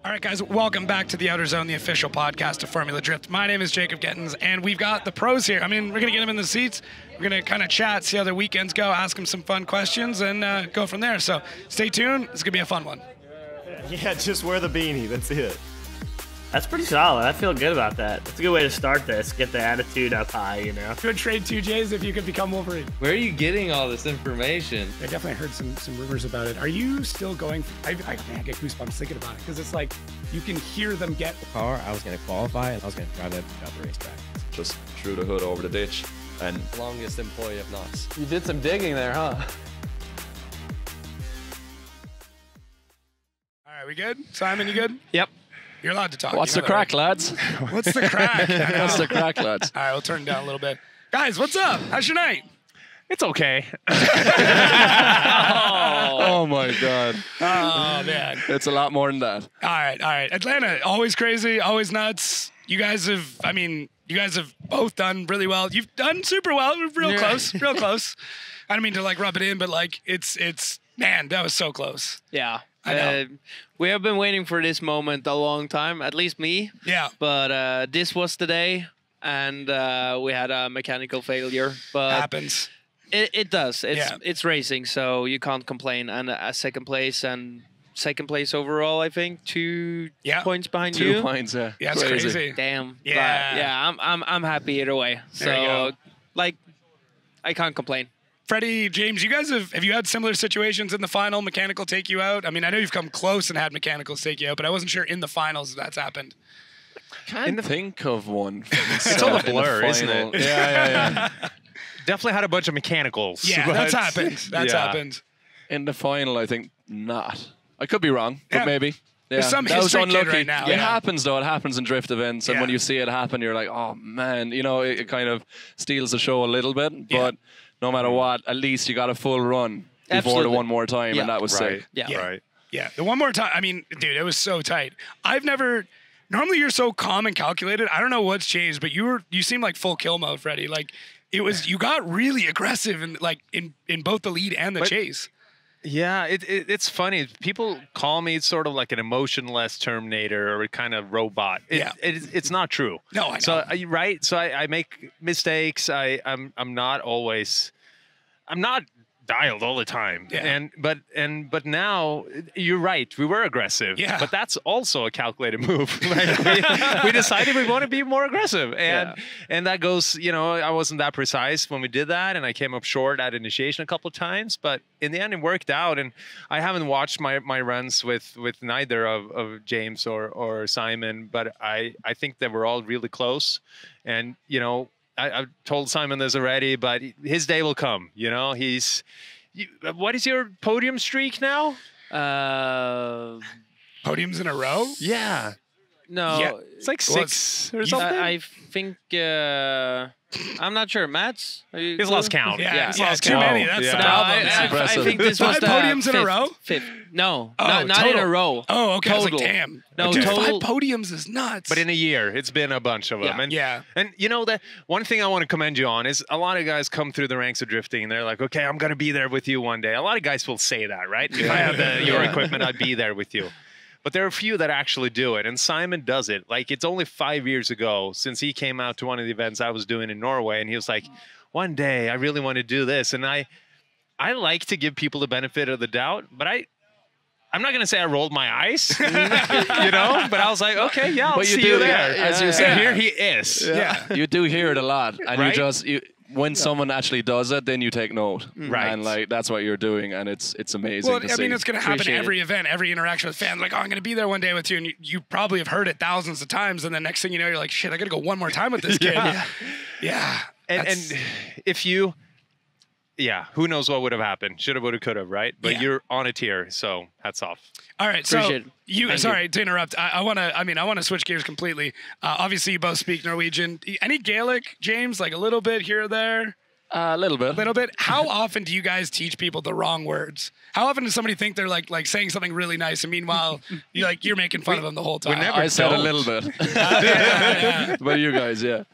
All right, guys, welcome back to the Outerzone, the official podcast of Formula Drift. My name is Jacob Gettens, and we've got the pros here. I mean, we're going to get them in the seats. We're going to kind of chat, see how their weekends go, ask them some fun questions, and go from there. So stay tuned. It's going to be a fun one. Yeah, just wear the beanie. That's it. That's pretty solid. I feel good about that. It's a good way to start this. Get the attitude up high, you know. Good trade 2 J's if you could become Wolverine. Where are you getting all this information? I definitely heard some rumors about it. Are you still going? I get goosebumps thinking about it because it's like you can hear them get the car. I was going to qualify and I was going to drive it out the racetrack. Just threw the hood over the ditch and Longest employee of knots. You did some digging there, huh? All right, we good? Simon, you good? Yep. You're allowed to talk. What's You the know crack, that, lads? right? What's the crack? What's the crack, lads? All right, we'll turn it down a little bit. Guys, what's up? How's your night? It's okay. Oh my God. Oh, man. It's a lot more than that. All right. Atlanta, always crazy, always nuts. You guys have both done really well. You've done super well. Real close. I don't mean to like rub it in, but like it's man, that was so close. Yeah. I know. We have been waiting for this moment a long time, at least me. Yeah. But this was the day, and we had a mechanical failure. But Happens. it does. Yeah. It's racing, so you can't complain. And second place overall, I think, 2 points behind 2 you. points, yeah. Yeah, it's crazy. Damn. Yeah. But yeah, I'm happy either way. There you go. So like, I can't complain. Freddie, James, you guys have you had similar situations in the final? Mechanical take you out? I mean, I know you've come close and had mechanicals take you out, but I wasn't sure in the finals if that's happened. Can't think of one. It's all a blur, isn't it? Yeah. Definitely had a bunch of mechanicals. Yeah, but- that's happened. That's Yeah. happened. In the final, I think not. I could be wrong, but Yeah. maybe. Yeah. There's some that was history kid unlucky. right now, It yeah. happens, though. It happens in drift events, and Yeah. when you see it happen, you're like, oh, man. You know, it kind of steals the show a little bit, Yeah. but no matter what, at least you got a full run before Absolutely. the one more time, Yeah. and that was Right. sick. Yeah. Right. Yeah, the one more time. I mean, dude, it was so tight. Normally you're so calm and calculated. I don't know what's changed, but you seem like full kill mode, Freddie. Like you got really aggressive in both the lead and the chase. Yeah, it's funny. People call me sort of like an emotionless Terminator or a kind of robot. It's not true. No, I know. So right. So I make mistakes. I'm not always. I'm not dialed all the time. Yeah. But now you're right. We were aggressive. Yeah. But that's also a calculated move. Like, we decided we want to be more aggressive, and that goes. You know, I wasn't that precise when we did that, and I came up short at initiation a couple of times. But in the end, it worked out. And I haven't watched my runs with neither of James or Simon, but I think that we're all really close. And you know, I've told Simon this already, but his day will come. You know, what is your podium streak now? Podiums in a row? Yeah. No. Yeah. It's like Well, 6 or something. I think I'm not sure. Matt's? He's lost count. Yeah, Yeah. it's too many. That's the Yeah. problem. I impressive. think this was 5 the podiums in a row? Fifth. No, Oh, not in total. a row. Oh, okay. I was like, Total. damn. No, Dude, total. 5 podiums is nuts. But in a year, it's been a bunch of them. Yeah. And you know, that one thing I want to commend you on is a lot of guys come through the ranks of drifting and they're like, okay, I'm going to be there with you one day. A lot of guys will say that, right? If I had your equipment, I'd be there with you. But there are a few that actually do it. And Simon does it. Like, it's only 5 years ago since he came out to one of the events I was doing in Norway. And he was like, one day I really want to do this. And I like to give people the benefit of the doubt, but I'm not going to say I rolled my eyes, you know, but I was like, okay, yeah, I'll But you see do, you there. yeah, as you And said. here he is. yeah. You do hear it a lot, and Right? when someone actually does it, then you take note. Right. And like that's what you're doing, and it's amazing. Well, to I mean, see. it's going to happen Appreciate every it. event, every interaction with fans. Like, oh, I'm going to be there one day with you. And you probably have heard it thousands of times. And the next thing you know, you're like, shit, I got to go one more time with this kid. Yeah. And if you, who knows what would have happened? Should have, would have, could have, right? But Yeah. you're on a tier, so hats off. All right, so Appreciate it. sorry to interrupt. I want to switch gears completely. Obviously, you both speak Norwegian. Any Gaelic, James? Like a little bit here or there? A little bit. A little bit. How often do you guys teach people the wrong words? How often does somebody think they're like saying something really nice, and meanwhile you're making fun of them the whole time? I said a little bit. Yeah. But you guys, yeah.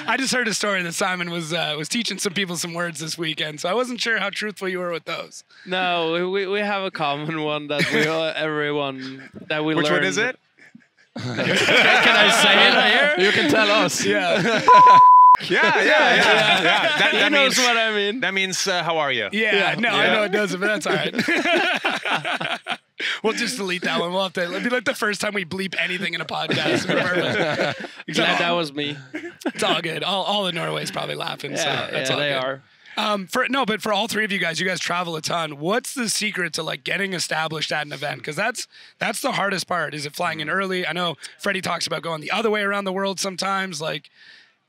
I just heard a story that Simen was teaching some people some words this weekend, so I wasn't sure how truthful you were with those. No, we have a common one that we everyone that we Which learned. one is it? Can I say it here? You can tell us. Yeah. Yeah. He knows what I mean. That means how are you? Yeah, no, I know it doesn't, but that's all right. We'll just delete that one. We'll have to. It'll be like the first time we bleep anything in a podcast. Perfect. Yeah, that was me. It's all good. All of Norway's probably laughing. So that's all they good. are. But for all three of you guys travel a ton. What's the secret to like getting established at an event? Because that's the hardest part. Is it flying in early? I know Freddie talks about going the other way around the world sometimes. Like,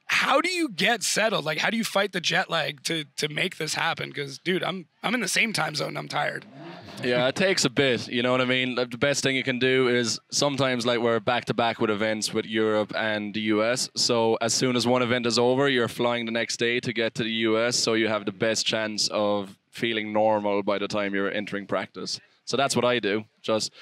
how do you get settled? Like, how do you fight the jet lag to make this happen? Because, dude, I'm in the same time zone. And I'm tired. Yeah, it takes a bit. You know what I mean? Like, the best thing you can do is sometimes like we're back to back with events with Europe and the US. So as soon as one event is over, you're flying the next day to get to the US. So you have the best chance of feeling normal by the time you're entering practice. So that's what I do. Just,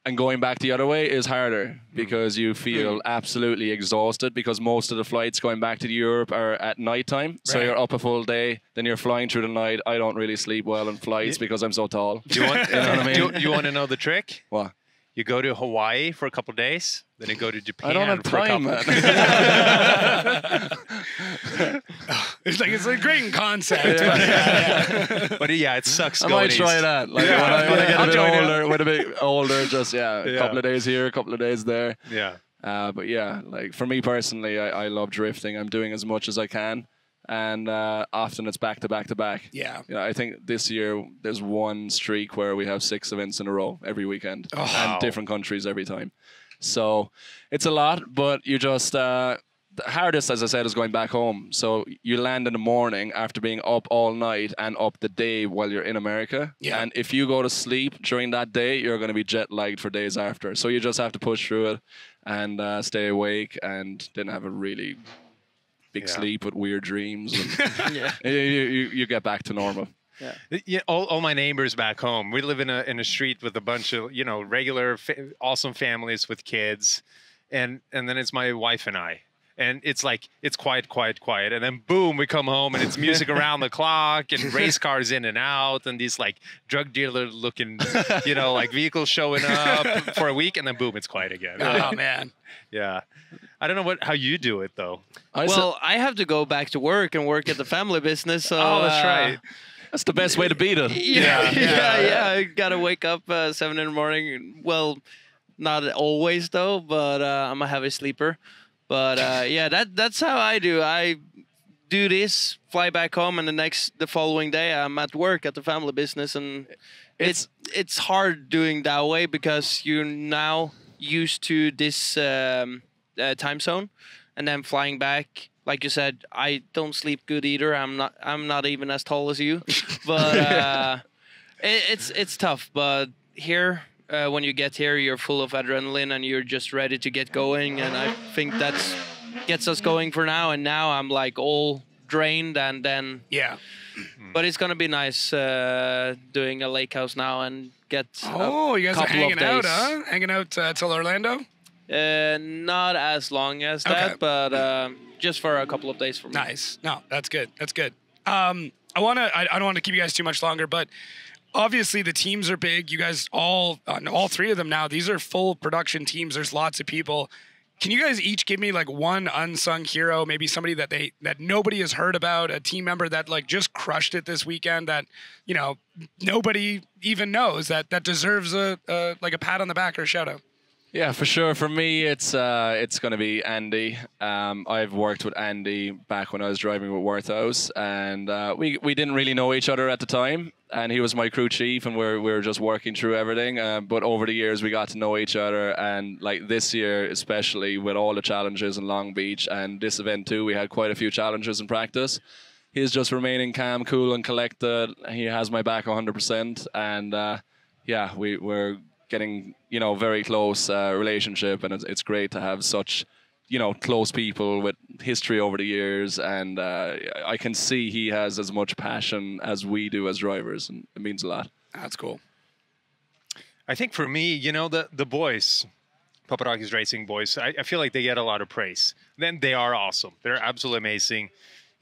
and going back the other way is harder because you feel absolutely exhausted because most of the flights going back to Europe are at nighttime. So you're up a full day, then you're flying through the night. I don't really sleep well in flights because I'm so tall. Do you want, You know what I mean? do you want to know the trick? What? You go to Hawaii for a couple of days, then you go to Japan. I don't have for a time, couple. man. It's a great concept. But But yeah, it sucks. I going might try east. that. Like when I get I'll join you. a bit older, just a couple of days here, a couple of days there. Yeah. But yeah, like for me personally, I love drifting. I'm doing as much as I can, and often it's back to back to back. Yeah. I think this year there's one streak where we have 6 events in a row every weekend, and different countries every time. So it's a lot, but you just the hardest, as I said, is going back home. So you land in the morning after being up all night and up the day while you're in America. Yeah. And if you go to sleep during that day, you're going to be jet lagged for days after. So you just have to push through it and stay awake and then have a really big sleep with weird dreams. And you get back to normal. Yeah, all my neighbors back home. We live in a street with a bunch of regular awesome families with kids, and then it's my wife and I, and it's like it's quiet, and then boom, we come home and it's music around the clock and race cars in and out and these like drug dealer looking like vehicles showing up for a week and then boom, it's quiet again. Oh man. Yeah, I don't know how you do it though. I have to go back to work and work at the family business. So That's right. That's the best way to beat it. Yeah. I gotta wake up 7 in the morning. Well, not always though, but I'm a heavy sleeper. But that's how I do. I do this, fly back home, and the following day I'm at work at the family business, and it's hard doing that way because you're now used to this time zone, and then flying back. Like you said, I don't sleep good either. I'm not even as tall as you, but it's tough. But here, when you get here, you're full of adrenaline and you're just ready to get going. And I think that's gets us going for now. And now I'm like all drained, and then But it's gonna be nice doing a lake house now and get. You guys are hanging out, huh? Hanging out till Orlando. Not as long as that, but just for a couple of days for me. Nice. No, that's good. That's good. I don't want to keep you guys too much longer, but obviously the teams are big. You guys all 3 of them now, these are full production teams. There's lots of people. Can you guys each give me like one unsung hero, maybe somebody that nobody has heard about, a team member that like just crushed it this weekend that, nobody even knows that deserves a pat on the back or a shout out? Yeah, for sure. For me, it's going to be Andy. I've worked with Andy back when I was driving with Worthouse, and we didn't really know each other at the time. And he was my crew chief, and we were just working through everything. But over the years, we got to know each other. And like this year, especially with all the challenges in Long Beach and this event too, we had quite a few challenges in practice. He's just remaining calm, cool, and collected. He has my back 100%. And we're getting very close relationship, and it's great to have such you know, close people with history over the years, and I can see he has as much passion as we do as drivers, and it means a lot. That's cool. I think for me, you know, the boys, Papadakis Racing boys, I feel like they get a lot of praise. Then they are awesome. They're absolutely amazing.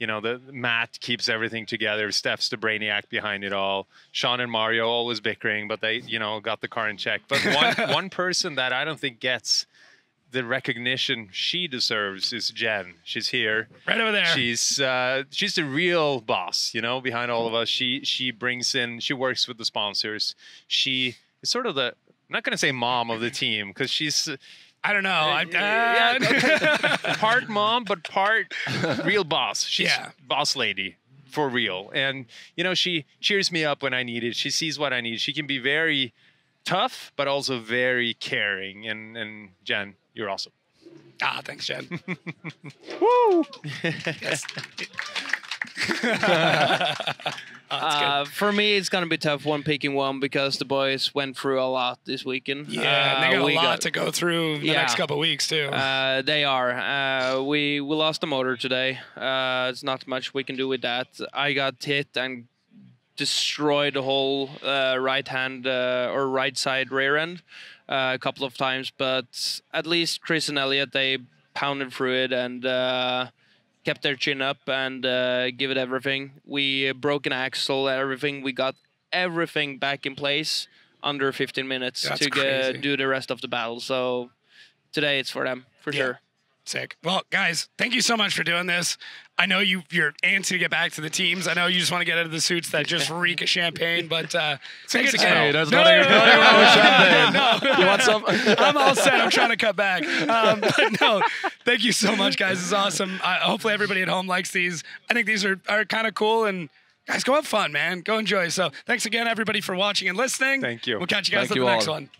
You know, the Matt keeps everything together. Steph's the brainiac behind it all. Sean and Mario always bickering, but they, you know, got the car in check. But one person that I don't think gets the recognition she deserves is Jen. She's here. Right over there. She's the real boss, you know, behind all of us. She brings in, she works with the sponsors. She is sort of the, I'm not going to say mom of the team, because she's... I don't know. Part mom, but part real boss. She's boss lady for real. And, you know, she cheers me up when I need it. She sees what I need. She can be very tough, but also very caring. And Jen, you're awesome. Ah, thanks, Jen. Woo! Yes. For me, it's gonna be tough picking one because the boys went through a lot this weekend. Yeah, and they got a lot to go through the next couple of weeks too. They are. We lost the motor today. It's not much we can do with that. I got hit and destroyed the whole right hand or right side rear end a couple of times, but at least Chris and Elliot, they pounded through it and kept their chin up and give it everything. We broke an axle, everything. We got everything back in place under 15 minutes to do the rest of the battle. So today it's for them, for sure. Sick. Well, guys, thank you so much for doing this. I know you're antsy to get back to the teams. I know you just want to get out of the suits that just reek of champagne, but thanks again. Hey, there's nothing wrong with champagne. No. You want some? I'm all set. I'm trying to cut back. But no, thank you so much, guys. This is awesome. Hopefully everybody at home likes these. I think these are kind of cool, and guys, go have fun, man. Go enjoy. So thanks again, everybody, for watching and listening. Thank you. We'll catch you guys Thank at you the next all. one.